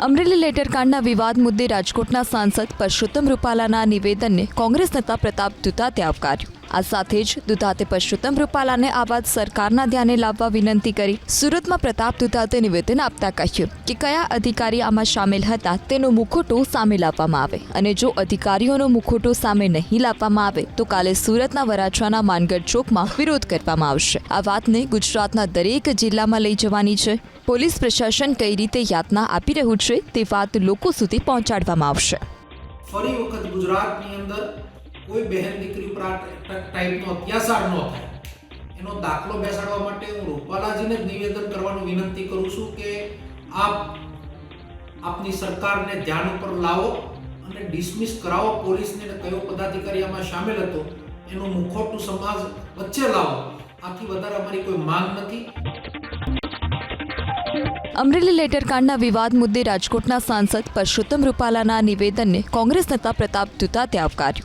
અમરેલી લેટરકાંડના વિવાદ મુદ્દે રાજકોટના સાંસદ પરસોત્તમ રૂપાલાના નિવેદનને કોંગ્રેસ નેતા પ્રતાપ દુધાતે આવકાર્યું। આ સાથે જ દુધાતે પરસોત્તમ રૂપાલાને આ વાત સરકારના ધ્યાને લાવવા વિનંતી કરી। સુરતમાં પ્રતાપ દુધાતે નિવેદન આપતા કહ્યું કે કયા અધિકારી આમાં સામેલ હતા તેનો મુખોટો સામે લાવવામાં આવે અને જો અધિકારીઓનો મુખોટો સામે નહીં લાવવામાં આવે તો કાલે સુરતના વરાછાના માનગઢ ચોકમાં વિરોધ કરવામાં આવશે। આ વાતને ગુજરાતના દરેક જિલ્લામાં લઈ જવાની છે। પોલીસ પ્રશાસન કઈ રીતે યાતના આપી રહ્યું છે તે વાત લોકો સુધી પહોંચાડવામાં આવશે। ફરી વખત ગુજરાતની અંદર કોઈ બહેન દીકરી ઉપર આ ટાઈપનો અત્યાચાર ન થાય એનો દાખલો બેસાડવા માટે હું રૂપાલાજીને જ નિવેદન કરવાનું વિનંતી કરું છું કે આપ આપની સરકારને ધ્યાન ઉપર લાવો અને ડિસમિસ કરાવો પોલીસને કયો પદાધિકારી આમાં સામેલ હતો એનું મુખોટું સમાજ વચ્ચે લાવો। આથી વધારે અમારી કોઈ માંગ નથી। અમરેલી લેટરકાંડના વિવાદ મુદ્દે રાજકોટના સાંસદ પરસોત્તમ રૂપાલાના નિવેદનને કોંગ્રેસ નેતા પ્રતાપ દુધાતે આવકાર્યું।